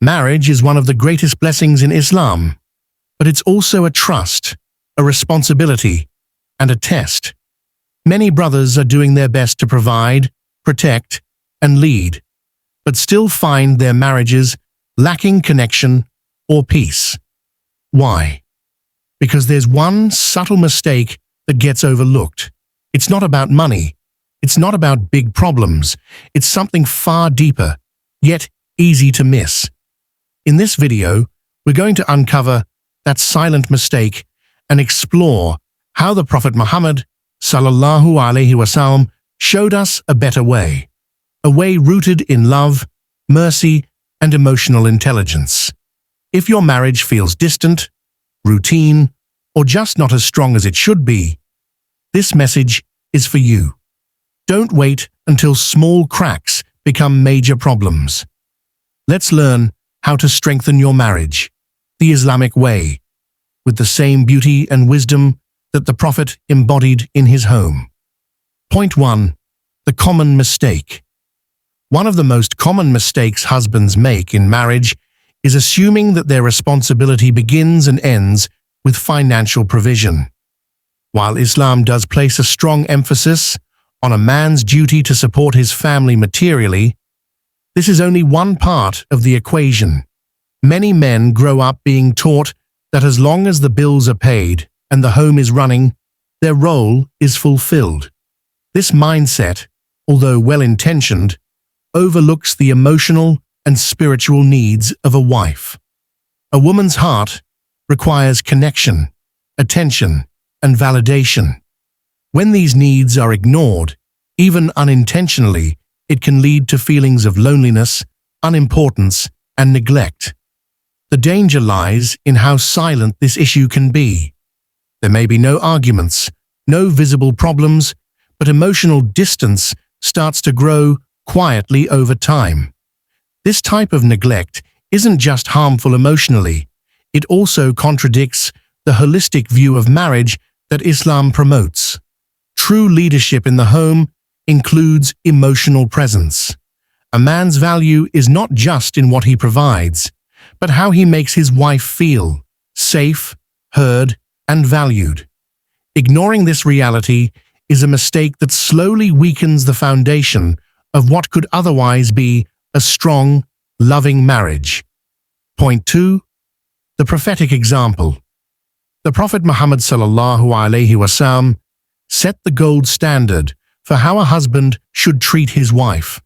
Marriage is one of the greatest blessings in Islam, but it's also a trust, a responsibility, and a test. Many brothers are doing their best to provide, protect, and lead, but still find their marriages lacking connection or peace. Why? Because there's one subtle mistake that gets overlooked. It's not about money. It's not about big problems. It's something far deeper, yet easy to miss. In this video, we're going to uncover that silent mistake and explore how the Prophet Muhammad Salallahu Alayhi Wasallam showed us a better way, a way rooted in love, mercy, and emotional intelligence. If your marriage feels distant, routine, or just not as strong as it should be, this message is for you. Don't wait until small cracks become major problems. Let's learn how to strengthen your marriage, the Islamic way, with the same beauty and wisdom that the Prophet embodied in his home. Point 1. The common mistake. One of the most common mistakes husbands make in marriage is assuming that their responsibility begins and ends with financial provision. While Islam does place a strong emphasis on a man's duty to support his family materially, this is only one part of the equation. Many men grow up being taught that as long as the bills are paid and the home is running, their role is fulfilled. This mindset, although well-intentioned, overlooks the emotional and spiritual needs of a wife. A woman's heart requires connection, attention, and validation. When these needs are ignored, even unintentionally, it can lead to feelings of loneliness, unimportance, and neglect. The danger lies in how silent this issue can be. There may be no arguments, no visible problems, but emotional distance starts to grow quietly over time. This type of neglect isn't just harmful emotionally, it also contradicts the holistic view of marriage that Islam promotes. True leadership in the home includes emotional presence. A man's value is not just in what he provides, but how he makes his wife feel safe, heard, and valued. Ignoring this reality is a mistake that slowly weakens the foundation of what could otherwise be a strong, loving marriage. Point 2. The prophetic example. The Prophet Muhammad Salallahu Alayhi Wasallam set the gold standard for how a husband should treat his wife,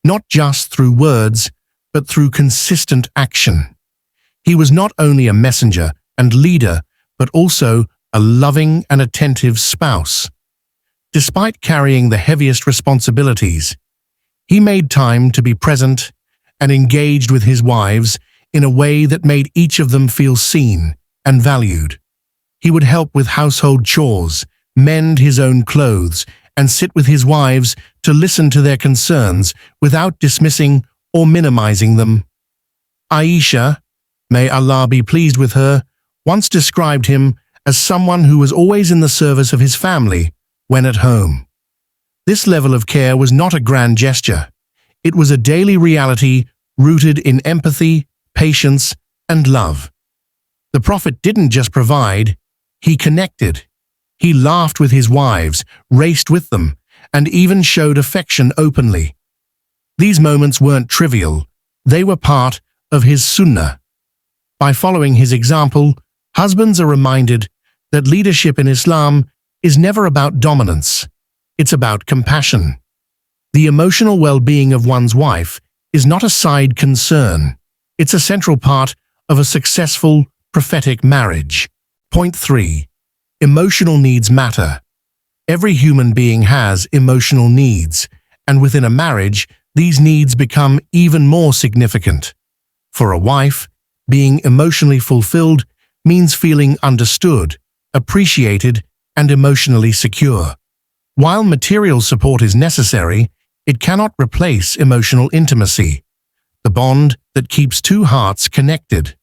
not just through words, but through consistent action. He was not only a messenger and leader, but also a loving and attentive spouse. Despite carrying the heaviest responsibilities, he made time to be present and engaged with his wives in a way that made each of them feel seen and valued. He would help with household chores, mend his own clothes, and sit with his wives to listen to their concerns without dismissing or minimizing them. Aisha, may Allah be pleased with her, once described him as someone who was always in the service of his family when at home. This level of care was not a grand gesture. It was a daily reality rooted in empathy, patience, and love. The Prophet didn't just provide, he connected. He laughed with his wives, raced with them, and even showed affection openly. These moments weren't trivial, they were part of his Sunnah. By following his example, husbands are reminded that leadership in Islam is never about dominance, it's about compassion. The emotional well-being of one's wife is not a side concern, it's a central part of a successful, prophetic marriage. Point 3. Emotional needs matter. Every human being has emotional needs, and within a marriage, these needs become even more significant. For a wife, being emotionally fulfilled means feeling understood, appreciated, and emotionally secure. While material support is necessary, it cannot replace emotional intimacy, the bond that keeps two hearts connected.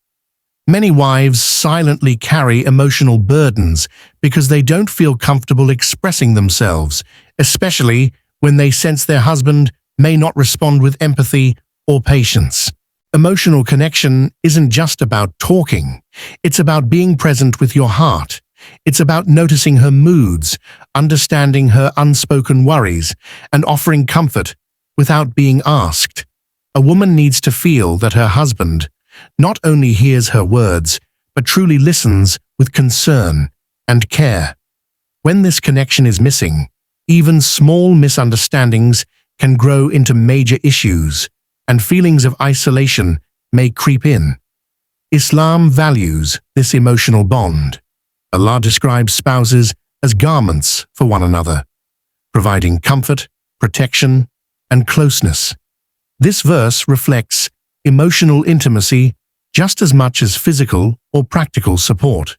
Many wives silently carry emotional burdens because they don't feel comfortable expressing themselves, especially when they sense their husband may not respond with empathy or patience. Emotional connection isn't just about talking. It's about being present with your heart. It's about noticing her moods, understanding her unspoken worries, and offering comfort without being asked. A woman needs to feel that her husband not only hears her words, but truly listens with concern and care. When this connection is missing, even small misunderstandings can grow into major issues, and feelings of isolation may creep in. Islam values this emotional bond. Allah describes spouses as garments for one another, providing comfort, protection, and closeness. This verse reflects emotional intimacy just as much as physical or practical support.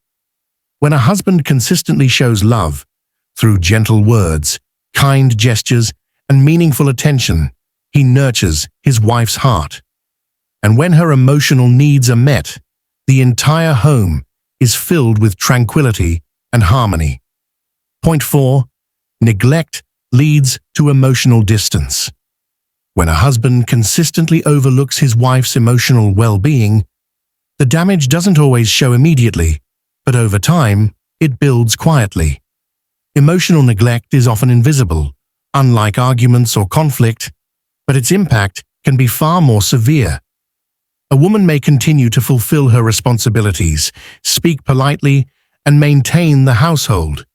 When a husband consistently shows love through gentle words, kind gestures, and meaningful attention, he nurtures his wife's heart. And when her emotional needs are met, the entire home is filled with tranquility and harmony. Point 4. Neglect leads to emotional distance. When a husband consistently overlooks his wife's emotional well-being, the damage doesn't always show immediately, but over time, it builds quietly. Emotional neglect is often invisible, unlike arguments or conflict, but its impact can be far more severe. A woman may continue to fulfill her responsibilities, speak politely, and maintain the household,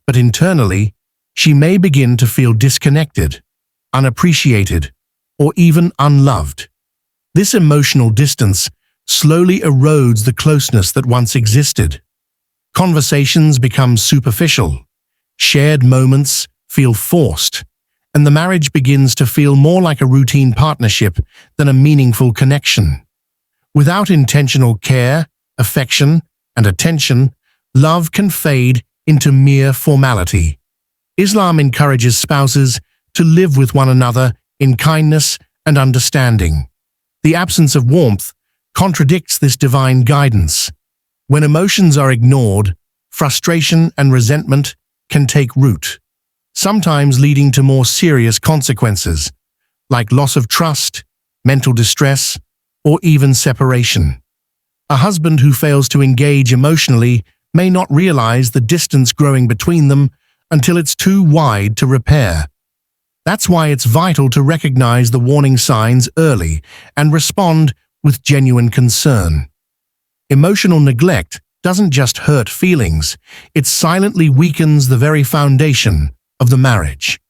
but internally, she may begin to feel disconnected, unappreciated, or even unloved. This emotional distance slowly erodes the closeness that once existed. Conversations become superficial, shared moments feel forced, and the marriage begins to feel more like a routine partnership than a meaningful connection. Without intentional care, affection, and attention, love can fade into mere formality. Islam encourages spouses to live with one another in kindness and understanding. The absence of warmth contradicts this divine guidance. When emotions are ignored, frustration and resentment can take root, sometimes leading to more serious consequences, like loss of trust, mental distress, or even separation. A husband who fails to engage emotionally may not realize the distance growing between them until it's too wide to repair. That's why it's vital to recognize the warning signs early and respond with genuine concern. Emotional neglect doesn't just hurt feelings, it silently weakens the very foundation of the marriage.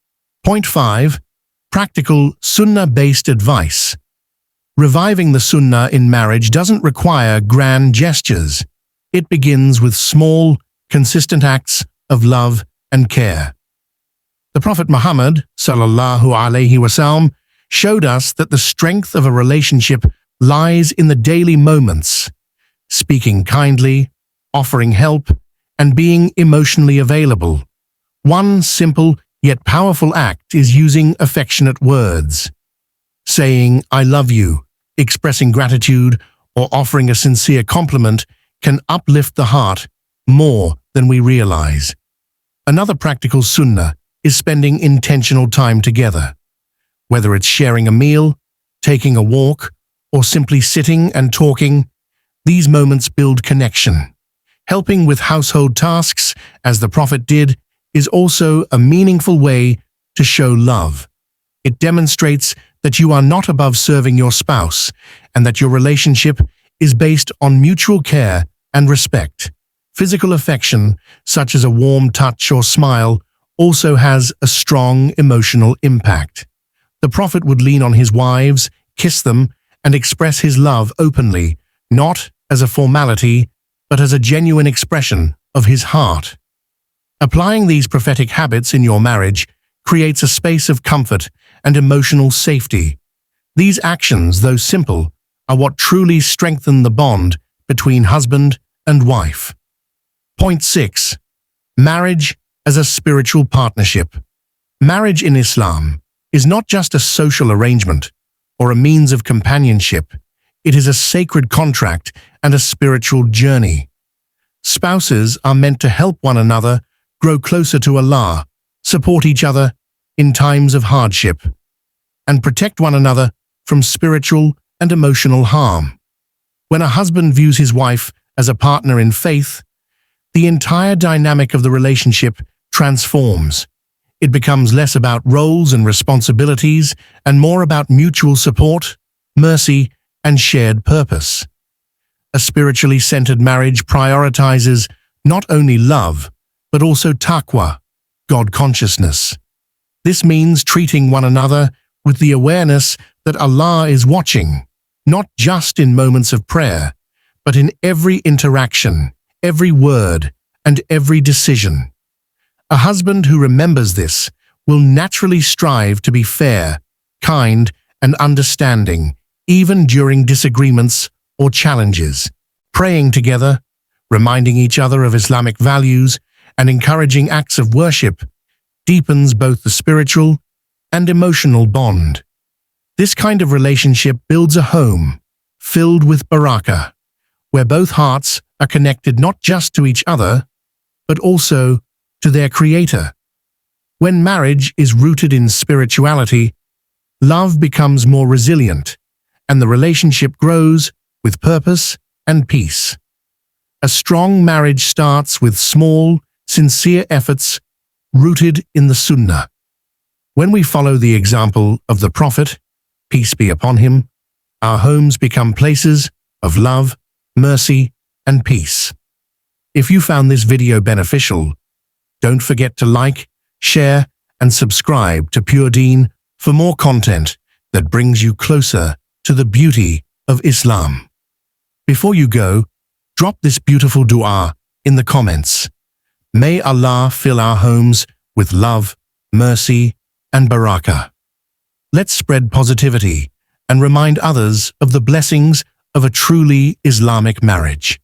Point 5. Practical Sunnah-based advice. Reviving the Sunnah in marriage doesn't require grand gestures. It begins with small, consistent acts of love and care. The Prophet Muhammad, Salallahu Alayhi Wasalm, showed us that the strength of a relationship lies in the daily moments, speaking kindly, offering help, and being emotionally available. One simple yet powerful act is using affectionate words. Saying, "I love you," expressing gratitude, or offering a sincere compliment can uplift the heart more than we realize. Another practical sunnah is spending intentional time together. Whether it's sharing a meal, taking a walk, or simply sitting and talking, these moments build connection. Helping with household tasks, as the Prophet did, is also a meaningful way to show love. It demonstrates that you are not above serving your spouse and that your relationship is based on mutual care and respect. Physical affection, such as a warm touch or smile, also has a strong emotional impact. The Prophet would lean on his wives, kiss them, and express his love openly, not as a formality, but as a genuine expression of his heart. Applying these prophetic habits in your marriage creates a space of comfort and emotional safety. These actions, though simple, are what truly strengthen the bond between husband and wife. Point 6. Marriage as a spiritual partnership. Marriage in Islam is not just a social arrangement or a means of companionship. It is a sacred contract and a spiritual journey. Spouses are meant to help one another grow closer to Allah, support each other in times of hardship, and protect one another from spiritual and emotional harm. When a husband views his wife as a partner in faith, the entire dynamic of the relationship transforms. It becomes less about roles and responsibilities and more about mutual support, mercy, and shared purpose. A spiritually centered marriage prioritizes not only love, but also taqwa, God consciousness. This means treating one another with the awareness that Allah is watching, not just in moments of prayer, but in every interaction, every word, and every decision. A husband who remembers this will naturally strive to be fair, kind, and understanding, even during disagreements or challenges. Praying together, reminding each other of Islamic values, and encouraging acts of worship deepens both the spiritual and emotional bond. This kind of relationship builds a home filled with barakah, where both hearts are connected not just to each other, but also to their Creator. When marriage is rooted in spirituality, love becomes more resilient, and the relationship grows with purpose and peace. A strong marriage starts with small, sincere efforts rooted in the Sunnah. When we follow the example of the Prophet, peace be upon him, our homes become places of love, mercy, and peace. If you found this video beneficial, don't forget to like, share, and subscribe to Pure Deen for more content that brings you closer to the beauty of Islam. Before you go, drop this beautiful dua in the comments. May Allah fill our homes with love, mercy, and barakah. Let's spread positivity and remind others of the blessings of a truly Islamic marriage.